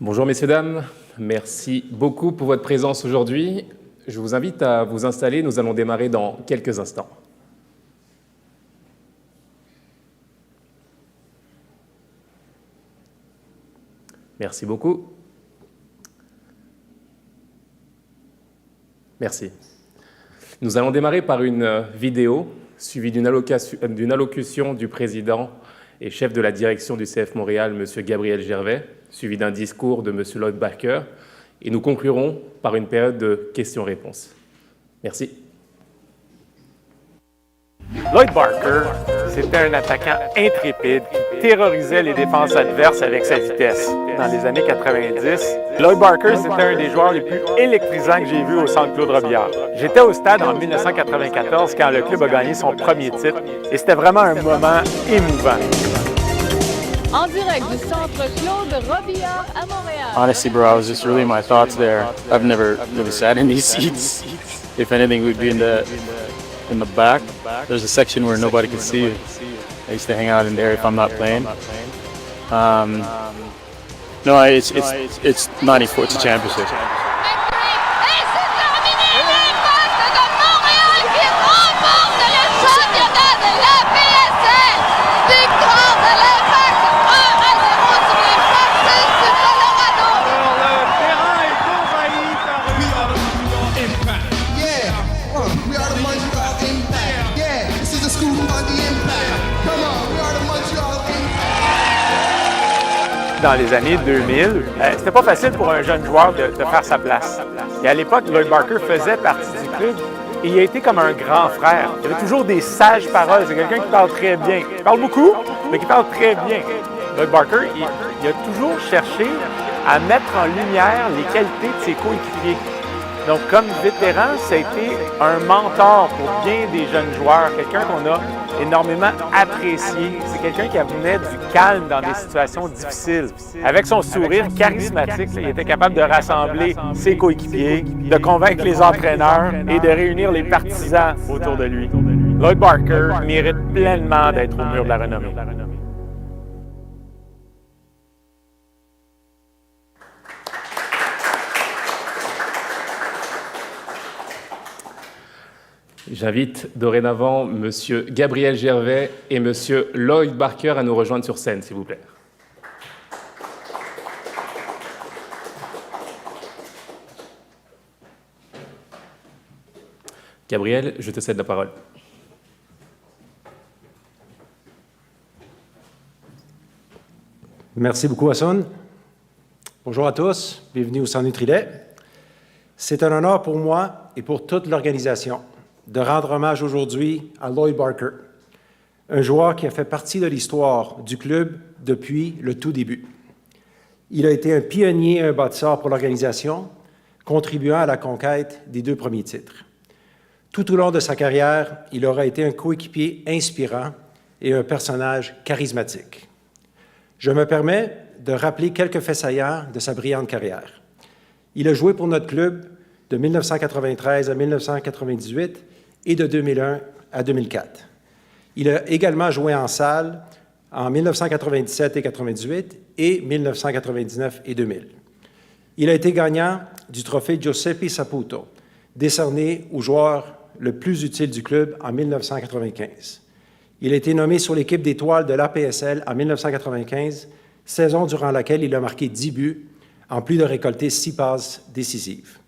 Bonjour messieurs, dames, merci beaucoup pour votre présence aujourd'hui. Je vous invite à vous installer, nous allons démarrer dans quelques instants. Merci beaucoup. Merci. Nous allons démarrer par une vidéo suivie d'une allocution du président et chef de la direction du CF Montréal, M. Gabriel Gervais, suivi d'un discours de M. Lloyd Barker, et nous conclurons par une période de questions-réponses. Merci. Lloyd Barker, c'était un attaquant intrépide qui terrorisait les défenses adverses avec sa vitesse. Dans les années 90, Lloyd Barker, c'était un des joueurs les plus électrisants que j'ai vus au Centre Claude Robillard. J'étais au stade en 1994 quand le club a gagné son premier titre et c'était vraiment un moment émouvant. En direct du Centre Claude Robillard à Montréal. Honestly, bro, I was just really in my thoughts there. I've never really sat in these seats. If anything, we'd be in the back. There's a section where nobody can see you. I used to hang out in there if I'm not playing. No, it's 94. It's a championship. Dans les années 2000, c'était pas facile pour un jeune joueur de faire sa place. Et à l'époque, Lloyd Barker faisait partie du club et il a été comme un grand frère. Il avait toujours des sages paroles. C'est quelqu'un qui parle très bien. Il parle beaucoup, mais qui parle très bien. Lloyd Barker, il a toujours cherché à mettre en lumière les qualités de ses coéquipiers. Donc, comme vétéran, ça a été un mentor pour bien des jeunes joueurs, quelqu'un qu'on a énormément apprécié. C'est quelqu'un qui amenait du calme dans des situations difficiles. Avec son sourire charismatique, il était capable de rassembler ses coéquipiers, de convaincre les entraîneurs et de réunir les partisans autour de lui. Lloyd Barker mérite pleinement d'être au mur de la renommée. J'invite dorénavant M. Gabriel Gervais et M. Lloyd Barker à nous rejoindre sur scène, s'il vous plaît. Gabriel, je te cède la parole. Merci beaucoup, Hassan. Bonjour à tous, bienvenue au Centre Nutrilait. C'est un honneur pour moi et pour toute l'organisation de rendre hommage aujourd'hui à Lloyd Barker, un joueur qui a fait partie de l'histoire du club depuis le tout début. Il a été un pionnier et un bâtisseur pour l'organisation, contribuant à la conquête des 2 premiers titres. Tout au long de sa carrière, il aura été un coéquipier inspirant et un personnage charismatique. Je me permets de rappeler quelques faits saillants de sa brillante carrière. Il a joué pour notre club de 1993 à 1998 et de 2001 à 2004. Il a également joué en salle en 1997 et 1998 et 1999 et 2000. Il a été gagnant du trophée Stade Saputo, décerné au joueur le plus utile du club en 1995. Il a été nommé sur l'équipe d'étoiles de l'APSL en 1995, saison durant laquelle il a marqué 10 buts, en plus de récolter 6 passes décisives.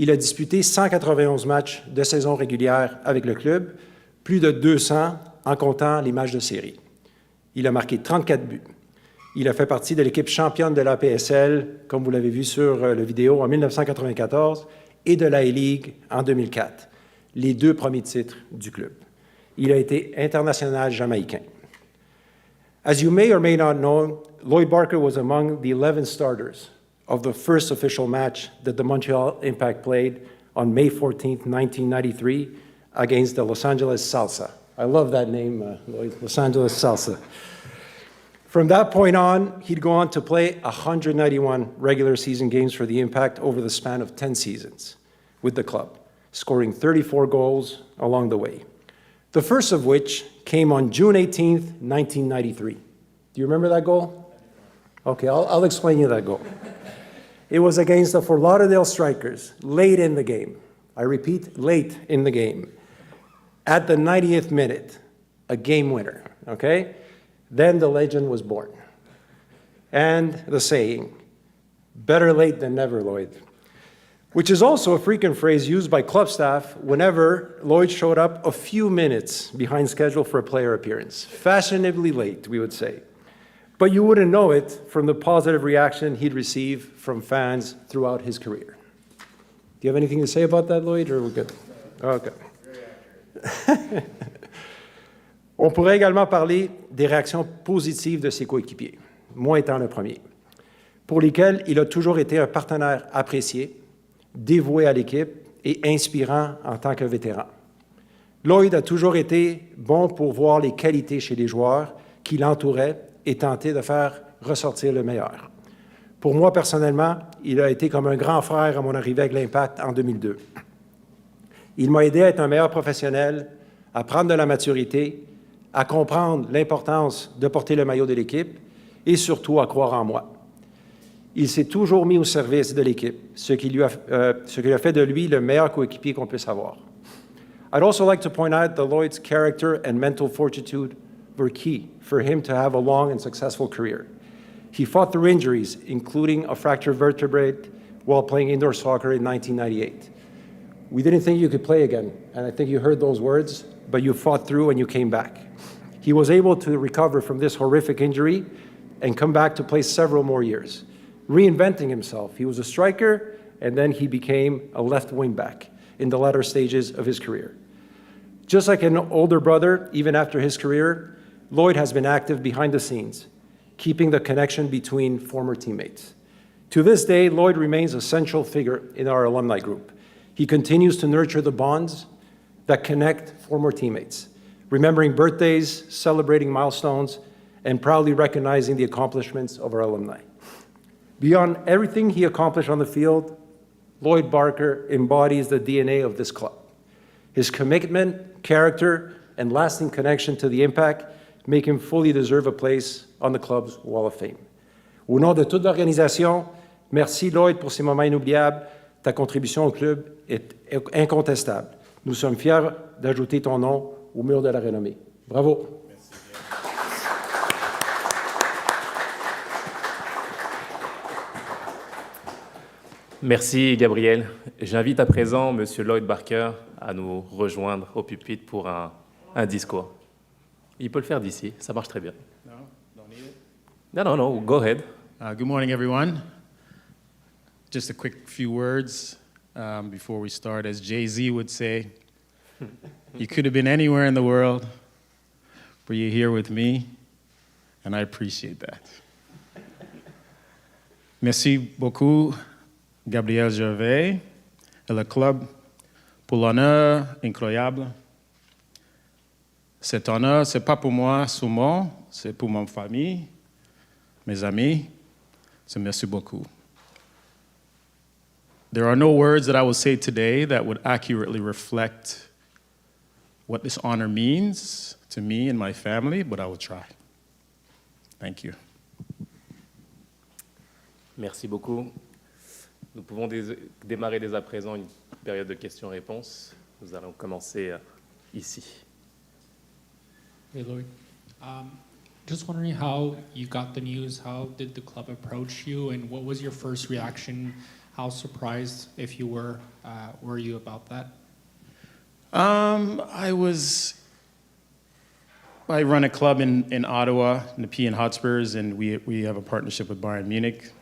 Il a disputé 191 matchs de saison régulière avec le club, plus de 200 en comptant les matchs de série. Il a marqué 34 buts. Il a fait partie de l'équipe championne de l'APSL, comme vous l'avez vu sur la vidéo, en 1994 et de la A-League en 2004, les 2 premiers titres du club. Il a été international jamaïcain. As you may or may not know, Lloyd Barker was among the 11 starters of the first official match that the Montreal Impact played on May 14th, 1993 against the Los Angeles Salsa. I love that name, Lloyd, Los Angeles Salsa. From that point on, he'd go on to play 191 regular season games for the Impact over the span of 10 seasons with the club, scoring 34 goals along the way. The first of which came on June 18th, 1993. Do you remember that goal? Okay, I'll explain you that goal. It was against the Fort Lauderdale Strikers, late in the game. I repeat, late in the game. At the 90th minute, a game winner, okay? Then the legend was born. And the saying, better late than never, Lloyd, which is also a frequent phrase used by club staff whenever Lloyd showed up a few minutes behind schedule for a player appearance. Fashionably late, we would say. But you wouldn't know it from the positive reaction he'd receive from fans throughout his career. Do you have anything to say about that, Lloyd, or we're good? Okay. On pourrait également parler des réactions positives de ses coéquipiers, moi étant le premier, pour lesquels il a toujours été un partenaire apprécié, dévoué à l'équipe et inspirant en tant que vétéran. Lloyd a toujours été bon pour voir les qualités chez les joueurs qui l'entouraient et tenter de faire ressortir le meilleur. Pour moi, personnellement, il a été comme un grand frère à mon arrivée avec l'Impact en 2002. Il m'a aidé à être un meilleur professionnel, à prendre de la maturité, à comprendre l'importance de porter le maillot de l'équipe et surtout à croire en moi. Il s'est toujours mis au service de l'équipe, ce qui lui a fait de lui le meilleur coéquipier qu'on puisse avoir. I'd also like to point out that Lloyd's character and mental fortitude were key for him to have a long and successful career. He fought through injuries, including a fractured vertebrae while playing indoor soccer in 1998. We didn't think you could play again, and I think you heard those words, but you fought through and you came back. He was able to recover from this horrific injury and come back to play several more years, reinventing himself. He was a striker, and then he became a left wing back in the latter stages of his career. Just like an older brother, even after his career, Lloyd has been active behind the scenes, keeping the connection between former teammates. To this day, Lloyd remains a central figure in our alumni group. He continues to nurture the bonds that connect former teammates, remembering birthdays, celebrating milestones, and proudly recognizing the accomplishments of our alumni. Beyond everything he accomplished on the field, Lloyd Barker embodies the DNA of this club. His commitment, character, and lasting connection to the Impact make him fully deserve a place on the club's Wall of Fame. Au nom de toute l'organisation, merci Lloyd pour ces moments inoubliables. Ta contribution au club est incontestable. Nous sommes fiers d'ajouter ton nom au mur de la renommée. Bravo. Merci Gabriel. J'invite à présent M. Lloyd Barker à nous rejoindre au pupitre pour un discours. Il peut le faire d'ici, ça marche très bien. No, don't need it. No, go ahead. Good morning, everyone. Just a quick few words before we start. As Jay-Z would say, you could have been anywhere in the world, but you're here with me, and I appreciate that. Merci beaucoup, Gabriel Gervais, et le club, pour l'honneur incroyable. Cet honneur, ce n'est pas pour moi seulement, c'est pour ma famille, mes amis. So merci beaucoup. There are no words that I will say today that would accurately reflect what this honor means to me and my family, but I will try. Thank you. Merci beaucoup. Nous pouvons démarrer dès à présent une période de questions-réponses. Nous allons commencer ici. Hey, Lloyd. Just wondering how you got the news. How did the club approach you, and what was your first reaction? How surprised, if you were you about that? I run a club in Ottawa, in the Nepean Hotspurs, and we have a partnership with Bayern Munich,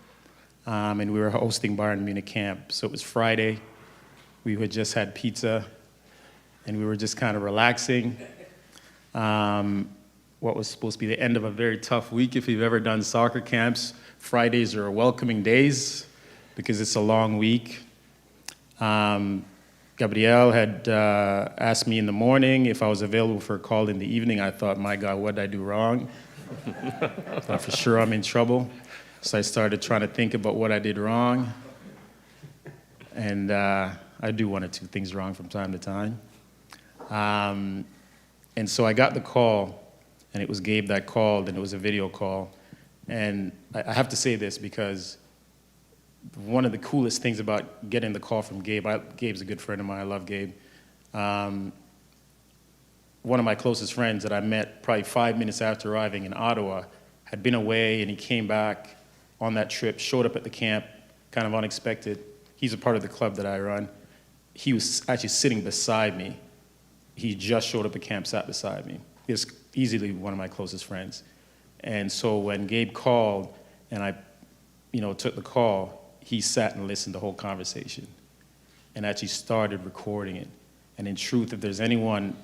and we were hosting Bayern Munich camp. So it was Friday. We had just had pizza, and we were just kind of relaxing. What was supposed to be the end of a very tough week. If you've ever done soccer camps, Fridays are welcoming days because it's a long week. Gabriel had asked me in the morning if I was available for a call in the evening. I thought, my God, what did I do wrong? I thought for sure I'm in trouble. So I started trying to think about what I did wrong. And I do one or two things wrong from time to time. And so I got the call, and it was Gabe that called, and it was a video call. And I have to say this because one of the coolest things about getting the call from Gabe, Gabe's a good friend of mine, I love Gabe. One of my closest friends that I met probably 5 minutes after arriving in Ottawa had been away, and he came back on that trip, showed up at the camp, kind of unexpected. He's a part of the club that I run. He was actually sitting beside me. He just showed up at camp, sat beside me. He's easily one of my closest friends. And so when Gabe called and I, took the call, he sat and listened to the whole conversation and actually started recording it. And in truth, if there's anyone,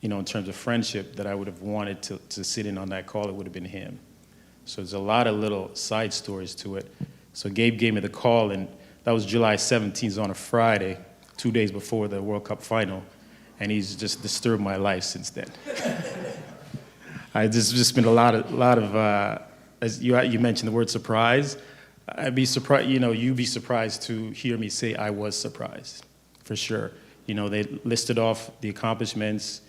in terms of friendship that I would have wanted to sit in on that call, it would have been him. So there's a lot of little side stories to it. So Gabe gave me the call, and that was July 17th on a Friday, 2 days before the World Cup final. And he's just disturbed my life since then. There's just been a lot of as you mentioned the word surprise. I'd be surprised, you'd be surprised to hear me say I was surprised, for sure. They listed off the accomplishments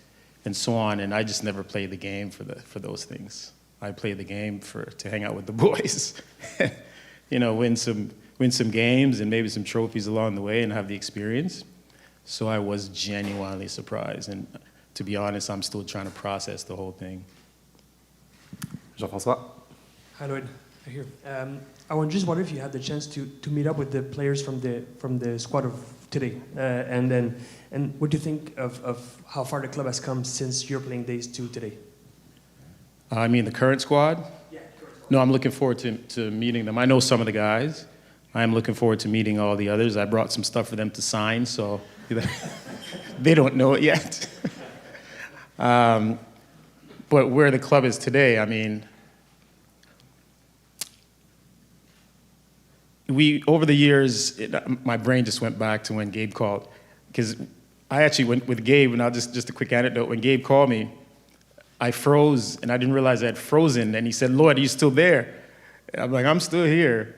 and so on, and I just never played the game for those things. I played the game to hang out with the boys, win some games and maybe some trophies along the way and have the experience. So I was genuinely surprised, and to be honest, I'm still trying to process the whole thing. Jean-François? Hi, Lloyd. I hear. I just wonder if you had the chance to meet up with the players from the squad of today, and what do you think of how far the club has come since your playing days to today? I mean the current squad? Yeah, current squad. No, I'm looking forward to meeting them. I know some of the guys. I'm looking forward to meeting all the others. I brought some stuff for them to sign, so they don't know it yet. But where the club is today, I mean, over the years, my brain just went back to when Gabe called, because I actually went with Gabe, and I'll just a quick anecdote. When Gabe called me, I froze, and I didn't realize I had frozen, and he said, "Lloyd, are you still there?" And I'm like, "I'm still here."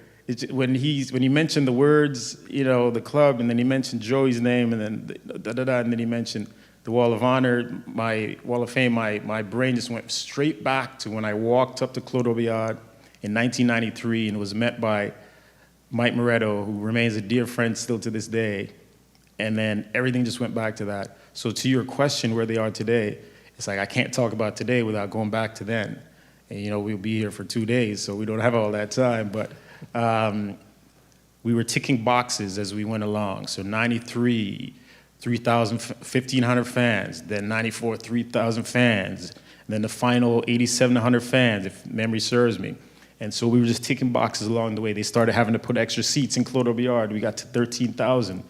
When he mentioned the words, the club, and then he mentioned Joey's name, and then and then he mentioned the Wall of Honor, my Wall of Fame, my brain just went straight back to when I walked up to Claude Robillard in 1993 and was met by Mike Moretto, who remains a dear friend still to this day. And then everything just went back to that. So to your question, where they are today, it's like I can't talk about today without going back to then. And we'll be here for 2 days, so we don't have all that time. But we were ticking boxes as we went along. So 93, 3,000, 1,500 fans. Then 94, 3,000 fans. And then the final 8,700 fans, if memory serves me. And so we were just ticking boxes along the way. They started having to put extra seats in Claude Robillard. We got to 13,000,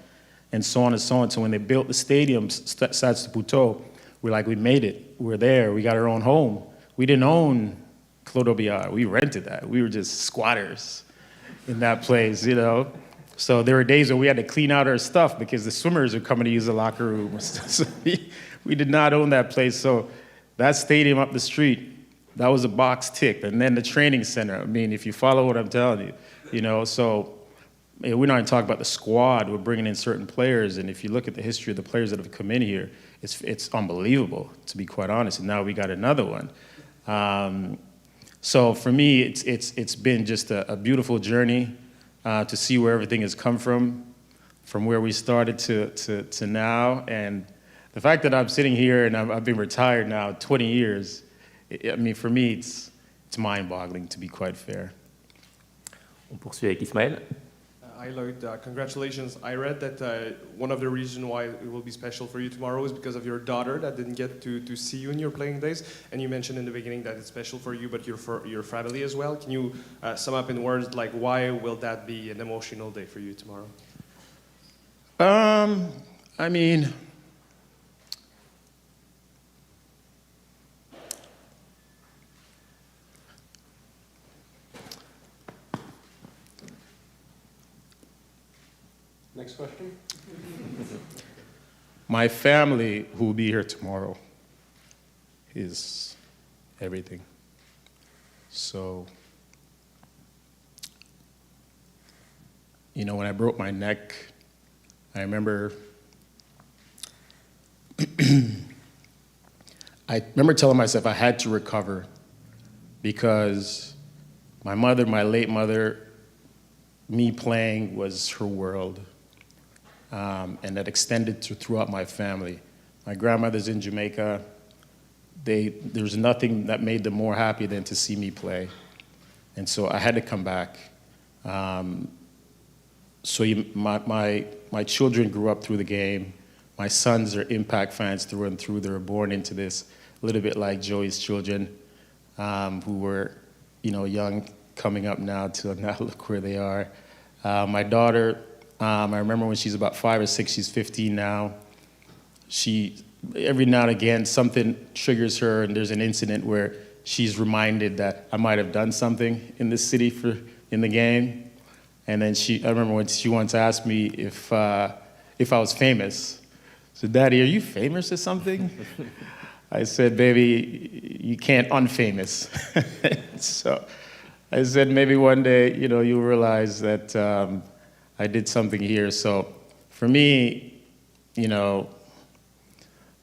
and so on and so on. So when they built the stadium, Stade Saputo, we're like, we made it. We're there. We got our own home. We didn't own Claude Robillard. We rented that. We were just squatters in that place, So there were days where we had to clean out our stuff because the swimmers were coming to use the locker room. So we did not own that place. So that stadium up the street, that was a box ticked. And then the training center, I mean, if you follow what I'm telling you, so we're not even talking about the squad. We're bringing in certain players. And if you look at the history of the players that have come in here, it's unbelievable, to be quite honest. And now we got another one. So for me, it's been just a beautiful journey to see where everything has come from where we started to now. And the fact that I'm sitting here and I've been retired now 20 years, I mean, for me, it's mind-boggling, to be quite fair. On poursuit avec Ismaël. Hi, Lloyd. Congratulations. I read that one of the reasons why it will be special for you tomorrow is because of your daughter that didn't get to see you in your playing days. And you mentioned in the beginning that it's special for you, but for your family as well. Can you sum up in words, like, why will that be an emotional day for you tomorrow? I mean, Next question. my family, who will be here tomorrow, is everything. So, when I broke my neck, I remember telling myself I had to recover because my mother, my late mother, me playing was her world, and that extended throughout my family. My grandmother's in Jamaica. There's nothing that made them more happy than to see me play. And so I had to come back. My children grew up through the game. My sons are Impact fans through and through. They were born into this, a little bit like Joey's children, who were, young, coming up now to now look where they are. My daughter, I remember when she's about 5 or 6, she's 15 now. Every now and again, something triggers her, and there's an incident where she's reminded that I might have done something in this city in the game. And then I remember when she once asked me if I was famous. I said, "Daddy, are you famous or something?" I said, "Baby, you can't unfamous." So I said, maybe one day, you'll realize that I did something here. So for me,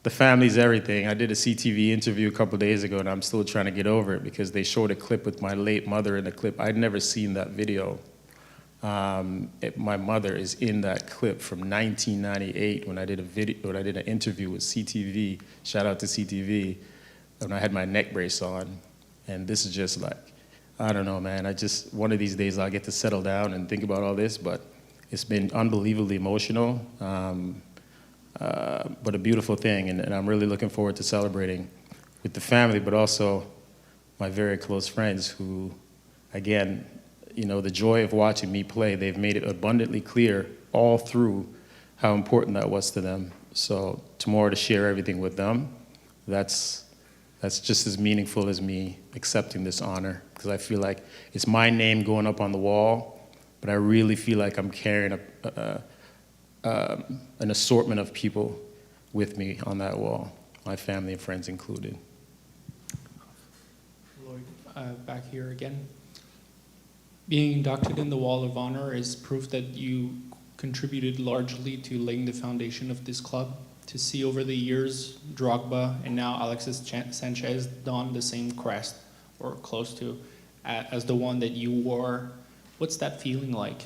the family's everything. I did a CTV interview a couple of days ago, and I'm still trying to get over it because they showed a clip with my late mother in the clip. I'd never seen that video. My mother is in that clip from 1998 when I did an interview with CTV. Shout out to CTV. When I had my neck brace on, and this is just like, I don't know, man. One of these days I'll get to settle down and think about all this, but it's been unbelievably emotional. But a beautiful thing, and I'm really looking forward to celebrating with the family, but also my very close friends who, again, the joy of watching me play, they've made it abundantly clear all through how important that was to them. So tomorrow to share everything with them, that's just as meaningful as me accepting this honor, because I feel like it's my name going up on the wall, but I really feel like I'm carrying an assortment of people with me on that wall, my family and friends included. Lloyd, back here again. Being inducted in the Wall of Honor is proof that you contributed largely to laying the foundation of this club. To see over the years Drogba and now Alexis Sanchez don the same crest, or close to, as the one that you wore, what's that feeling like?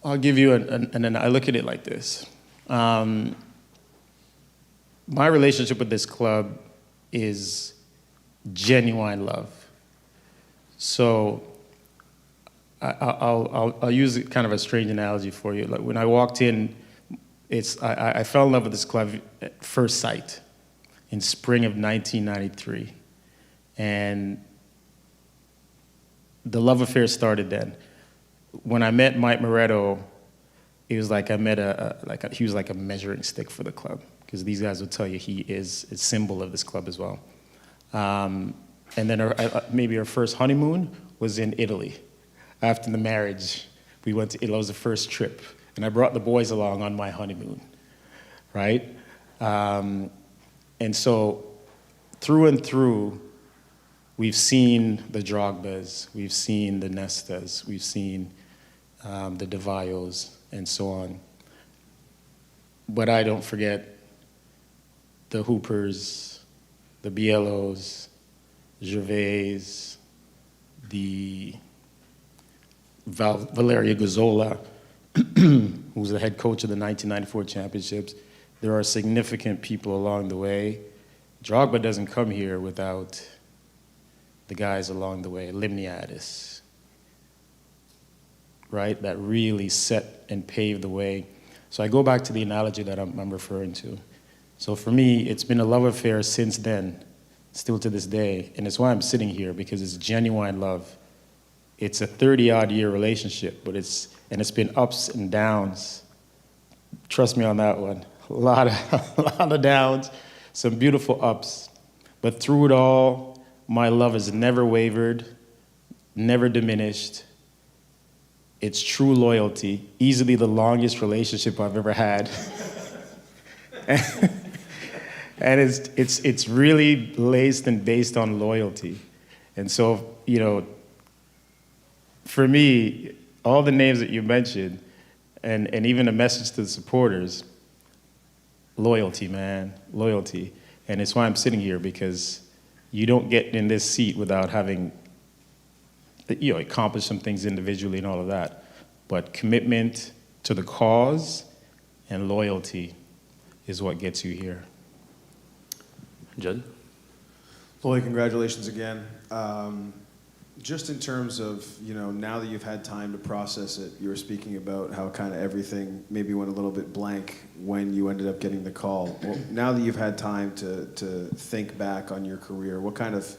I'll give you and then I look at it like this. My relationship with this club is genuine love. So I'll use kind of a strange analogy for you. Like when I walked in, I fell in love with this club at first sight in spring of 1993. And the love affair started then. When I met Mike Moretto, it was like I met he was like a measuring stick for the club, because these guys will tell you he is a symbol of this club as well. And then maybe our first honeymoon was in Italy. After the marriage, we went to Italy. It was the first trip, and I brought the boys along on my honeymoon, right? And so through and through, we've seen the Drogbas, we've seen the Nestas, we've seen the DeVayos, and so on. But I don't forget the Hoopers, the Bielos, Gervais, the Valeria Gazzola, who was the head coach of the 1994 championships. There are significant people along the way. Drogba doesn't come here without the guys along the way, Limniadis, right? That really set and paved the way. So I go back to the analogy that I'm referring to. So for me, it's been a love affair since then, still to this day, and it's why I'm sitting here, because it's genuine love. It's a 30-odd year relationship, but it's been ups and downs. Trust me on that one. A lot of downs, some beautiful ups. But through it all, my love has never wavered, never diminished. It's true loyalty, easily the longest relationship I've ever had. And it's really laced and based on loyalty. And so, for me, all the names that you mentioned, and even a message to the supporters, loyalty, man, loyalty. And it's why I'm sitting here, because you don't get in this seat without having accomplish some things individually and all of that. But commitment to the cause and loyalty is what gets you here. Judd? Lloyd, congratulations again. Just in terms of, now that you've had time to process it, you were speaking about how kind of everything maybe went a little bit blank when you ended up getting the call. Well, now that you've had time to think back on your career, what kind of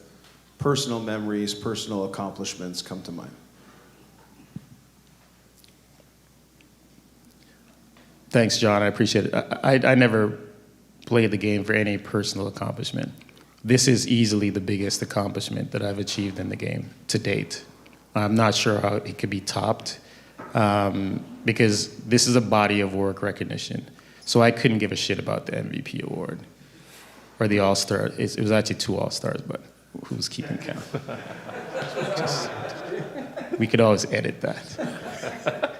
personal memories, personal accomplishments come to mind? Thanks, John. I appreciate it. I never played the game for any personal accomplishment. This is easily the biggest accomplishment that I've achieved in the game to date. I'm not sure how it could be topped because this is a body of work recognition. So I couldn't give a shit about the MVP award or the All-Star. It was actually 2 All-Stars, but who's keeping count? We could always edit that.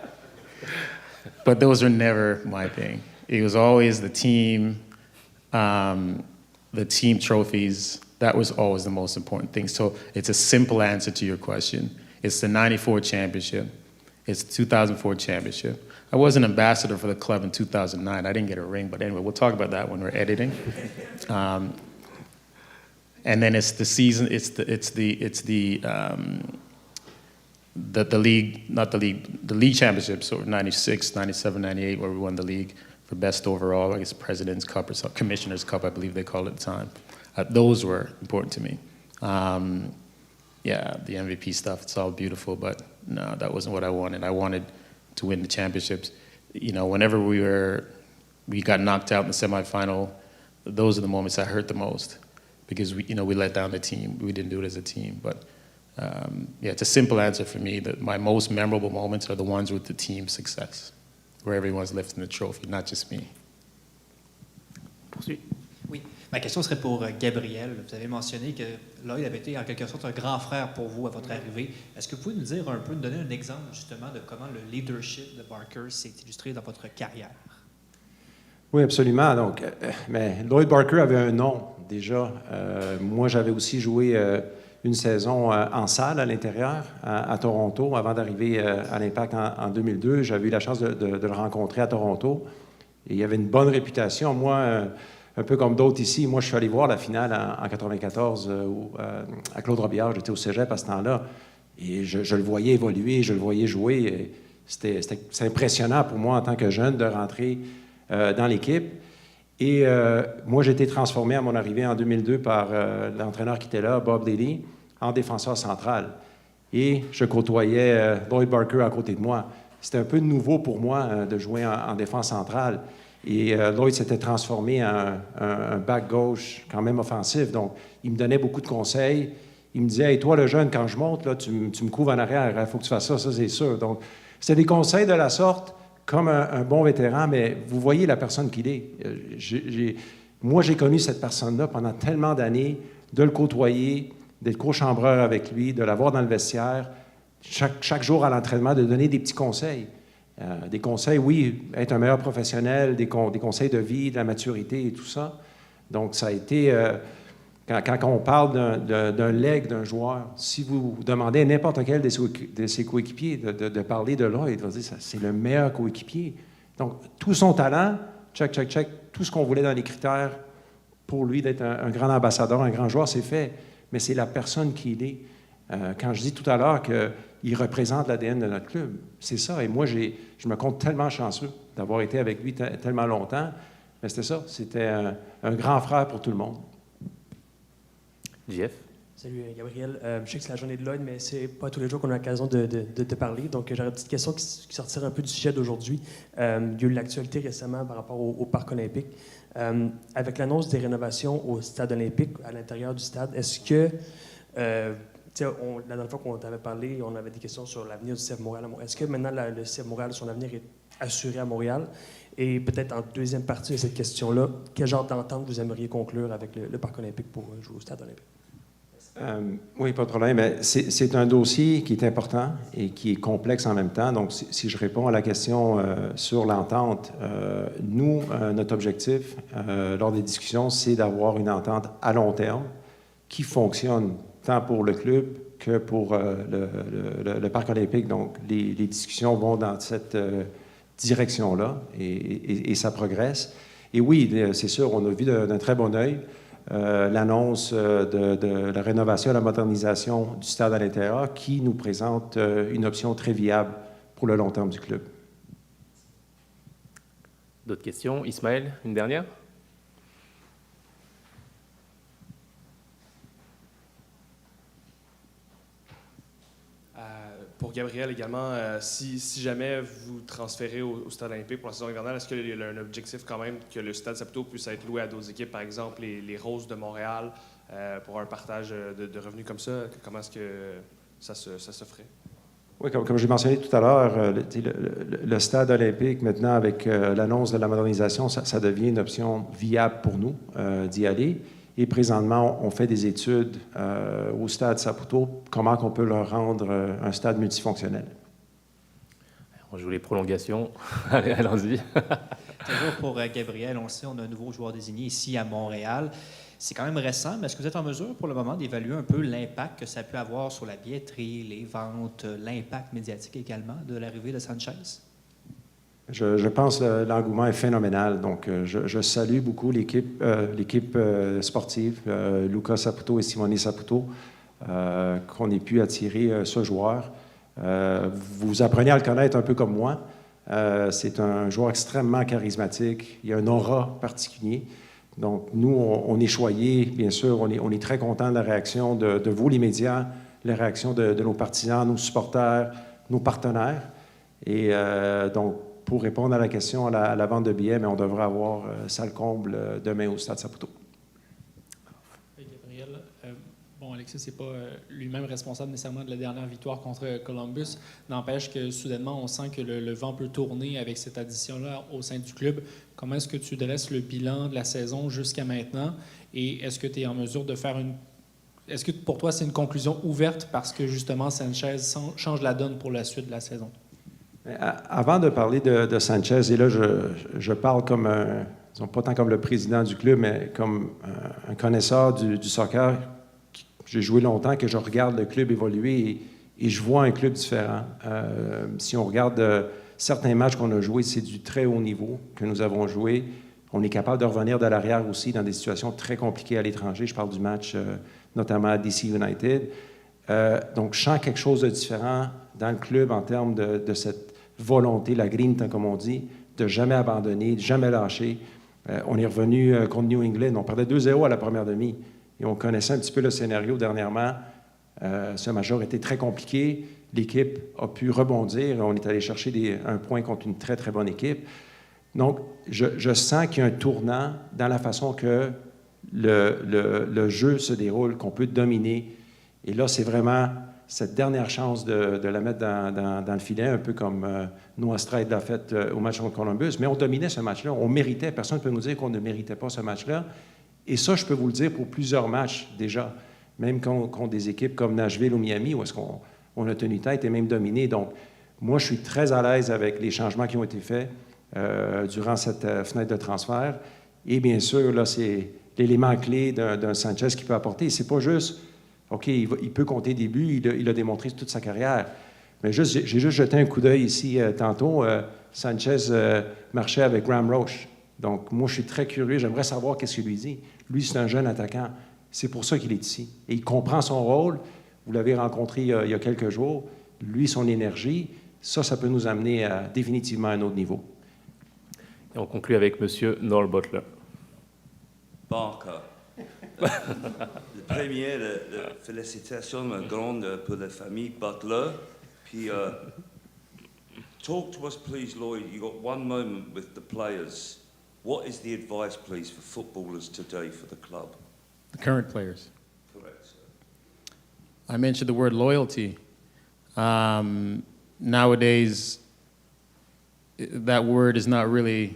But those were never my thing. It was always the team trophies. That was always the most important thing. So it's a simple answer to your question. It's the 94 championship. It's the 2004 championship. I was an ambassador for the club in 2009. I didn't get a ring, but anyway, we'll talk about that when we're editing. And then it's the season. The league championship. So 96, 97, 98, where we won the league for best overall. I guess President's Cup or Commissioner's Cup, I believe they called it at the time. Those were important to me. Yeah, the MVP stuff, it's all beautiful, but no, that wasn't what I wanted. I wanted to win the championships. Whenever we got knocked out in the semifinal, those are the moments that hurt the most because we let down the team. We didn't do it as a team, but it's a simple answer for me. That my most memorable moments are the ones with the team success, where everyone's lifting the trophy, not just me. Oui, ma question serait pour Gabriel. Vous avez mentionné que Lloyd avait été en quelque sorte un grand frère pour vous à votre arrivée. Est-ce que vous pouvez nous dire un peu, nous donner un exemple justement de comment le leadership de Barker s'est illustré dans votre carrière? Oui, absolument. Donc, mais Lloyd Barker avait un nom déjà. Moi, j'avais aussi joué une saison en salle à l'intérieur, à Toronto, avant d'arriver à l'Impact en 2002. J'avais eu la chance de le rencontrer à Toronto. Et il avait une bonne réputation. Moi, un peu comme d'autres ici, moi, je suis allé voir la finale en 94 à Claude Robillard. J'étais au cégep à ce temps-là. Et je le voyais évoluer, je le voyais jouer. C'est impressionnant pour moi, en tant que jeune, de rentrer dans l'équipe. Et moi, j'ai été transformé à mon arrivée en 2002 par l'entraîneur qui était là, Bob Daly, en défenseur central. Et je côtoyais Lloyd Barker à côté de moi. C'était un peu nouveau pour moi de jouer en défense centrale. Et Lloyd s'était transformé en un back gauche quand même offensif. Donc, il me donnait beaucoup de conseils. Il me disait, hey, toi, le jeune, quand je monte, là, tu me couvres en arrière. Il faut que tu fasses ça, c'est sûr. Donc, c'était des conseils de la sorte, comme un bon vétéran, mais vous voyez la personne qu'il est. Moi, j'ai connu cette personne-là pendant tellement d'années, de le côtoyer, d'être co-chambreur avec lui, de l'avoir dans le vestiaire, chaque jour à l'entraînement, de donner des petits conseils. Des conseils, oui, être un meilleur professionnel, des conseils de vie, de la maturité et tout ça. Donc, ça a été... Quand on parle d'un leg d'un joueur, si vous demandez à n'importe quel de ses coéquipiers de parler de Lloyd, il va dire c'est le meilleur coéquipier. Donc, tout son talent, check, tout ce qu'on voulait dans les critères pour lui d'être un grand ambassadeur, un grand joueur, c'est fait. Mais c'est la personne qu'il est. Quand je dis tout à l'heure qu'il représente l'ADN de notre club, c'est ça. Et moi, je me compte tellement chanceux d'avoir été avec lui tellement longtemps. Mais c'était ça. C'était un grand frère pour tout le monde. Jeff? Salut Gabriel. Je sais que c'est la journée de Lloyd, mais c'est pas tous les jours qu'on a l'occasion de te parler. Donc j'aurais une petite question qui sortirait un peu du sujet d'aujourd'hui. Il y a eu l'actualité récemment par rapport au Parc olympique. Avec l'annonce des rénovations au Stade olympique, à l'intérieur du stade, est-ce que, la dernière fois qu'on t'avait parlé, on avait des questions sur l'avenir du CF Montréal. Est-ce que maintenant le CF Montréal, son avenir est assuré à Montréal? Et peut-être en deuxième partie de cette question-là, quel genre d'entente vous aimeriez conclure avec le Parc olympique pour jouer au Stade olympique? Oui, pas de problème. C'est un dossier qui est important et qui est complexe en même temps. Donc, si je réponds à la question sur l'entente, nous, notre objectif lors des discussions, c'est d'avoir une entente à long terme qui fonctionne tant pour le club que pour le Parc olympique. Donc, les discussions vont dans cette direction-là et ça progresse. Et oui, c'est sûr, on a vu d'un très bon œil l'annonce de la rénovation et la modernisation du stade à l'intérieur qui nous présente une option très viable pour le long terme du club. D'autres questions? Ismaël, une dernière? Pour Gabriel également, si jamais vous transférez au Stade olympique pour la saison hivernale, est-ce qu'il y a un objectif quand même que le Stade Saputo puisse être loué à d'autres équipes, par exemple les Roses de Montréal, pour un partage de revenus comme ça? Comment est-ce que ça se ferait? Oui, comme j'ai mentionné tout à l'heure, le Stade olympique, maintenant, avec l'annonce de la modernisation, ça devient une option viable pour nous d'y aller. Et présentement, on fait des études au Stade Saputo, comment on peut leur rendre un stade multifonctionnel. On joue les prolongations. Allez, allons-y. Toujours pour Gabriel, on le sait, on a un nouveau joueur désigné ici à Montréal. C'est quand même récent, mais est-ce que vous êtes en mesure pour le moment d'évaluer un peu l'impact que ça peut avoir sur la billetterie, les ventes, l'impact médiatique également de l'arrivée de Sanchez? Je pense que l'engouement est phénoménal. Donc, je salue beaucoup l'équipe sportive, Luca Saputo et Simone Saputo, qu'on ait pu attirer ce joueur. Vous apprenez à le connaître un peu comme moi. C'est un joueur extrêmement charismatique. Il a un aura particulier. Donc, nous, on est choyés, bien sûr. On est très contents de la réaction de vous, les médias, la réaction de nos partisans, nos supporters, nos partenaires. Et donc, pour répondre à la question à la vente de billets, mais on devrait avoir salle comble demain au Stade Saputo. Gabriel, bon, Alexis n'est pas lui-même responsable nécessairement de la dernière victoire contre Columbus. N'empêche que soudainement, on sent que le vent peut tourner avec cette addition-là au sein du club. Comment est-ce que tu dresses le bilan de la saison jusqu'à maintenant? Et est-ce que tu es en mesure de faire une... Est-ce que pour toi, c'est une conclusion ouverte parce que justement, Sanchez change la donne pour la suite de la saison? Avant de parler de Sanchez, et là, je parle comme disons, pas tant comme le président du club, mais comme un connaisseur du soccer. J'ai joué longtemps, que je regarde le club évoluer et je vois un club différent. Si on regarde certains matchs qu'on a joués, c'est du très haut niveau que nous avons joué. On est capable de revenir de l'arrière aussi dans des situations très compliquées à l'étranger. Je parle du match notamment à DC United. Donc, je sens quelque chose de différent dans le club en termes de cette volonté, la grinta, comme on dit, de jamais abandonner, de jamais lâcher. On est revenu contre New England. On perdait 2-0 à la première demi. Et on connaissait un petit peu le scénario dernièrement. Ce match a été très compliqué. L'équipe a pu rebondir. On est allé chercher un point contre une très, très bonne équipe. Donc, je sens qu'il y a un tournant dans la façon que le jeu se déroule, qu'on peut dominer. Et là, c'est vraiment cette dernière chance de la mettre dans le filet, un peu comme Noah Strait l'a fait au match contre Columbus. Mais on dominait ce match-là. On méritait. Personne ne peut nous dire qu'on ne méritait pas ce match-là. Et ça, je peux vous le dire pour plusieurs matchs déjà, même contre des équipes comme Nashville ou Miami, où est-ce qu'on a tenu tête et même dominé. Donc, moi, je suis très à l'aise avec les changements qui ont été faits durant cette fenêtre de transfert. Et bien sûr, là, c'est l'élément clé d'un Sanchez qui peut apporter. C'est pas juste, OK, il peut compter des buts, il a démontré toute sa carrière. Mais j'ai juste jeté un coup d'œil ici tantôt. Sanchez marchait avec Graham Roche. Donc, moi, je suis très curieux. J'aimerais savoir qu'est-ce qu'il lui dit. Lui, c'est un jeune attaquant. C'est pour ça qu'il est ici. Et il comprend son rôle. Vous l'avez rencontré il y a quelques jours. Lui, son énergie, ça peut nous amener définitivement à un autre niveau. Et on conclut avec M. Noel Butler. Barker. Le premier, félicitations grandes pour la famille Butler. Puis, talk to us, please, Lloyd. You got one moment with the players. What is the advice, please, for footballers today for the club? The current players. Correct, sir. I mentioned the word loyalty. Nowadays, that word is not really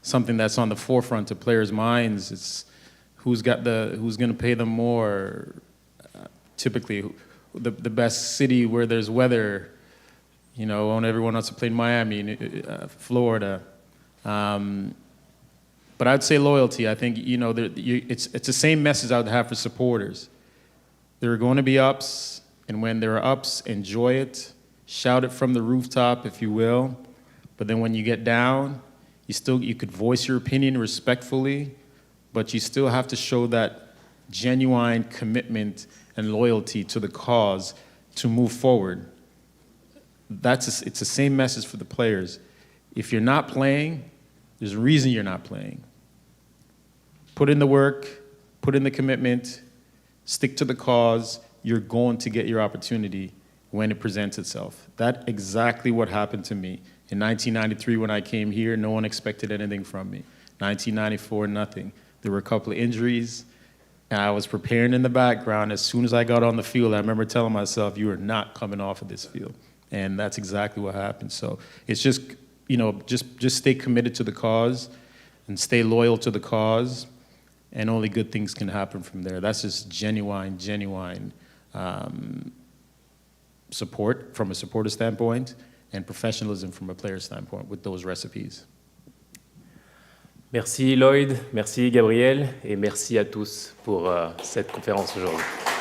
something that's on the forefront of players' minds. It's who's going to pay them more. Typically, the best city where there's weather. You know, everyone wants to play in Miami, Florida. But I'd say loyalty. I think it's the same message I would have for supporters. there are going to be ups, and when there are ups, enjoy it. Shout it from the rooftop, if you will. But then when you get down, you could voice your opinion respectfully, but you still have to show that genuine commitment and loyalty to the cause to move forward. It's the same message for the players. If you're not playing, there's a reason you're not playing. Put in the work, put in the commitment, stick to the cause, you're going to get your opportunity when it presents itself. That's exactly what happened to me. In 1993, when I came here, no one expected anything from me. 1994, nothing. There were a couple of injuries, and I was preparing in the background. As soon as I got on the field, I remember telling myself, you are not coming off of this field. And that's exactly what happened. So it's just, just stay committed to the cause and stay loyal to the cause, and only good things can happen from there. That's just genuine support from a supporter standpoint and professionalism from a player standpoint with those recipes. Merci Lloyd, merci Gabriel, et merci à tous pour cette conférence aujourd'hui.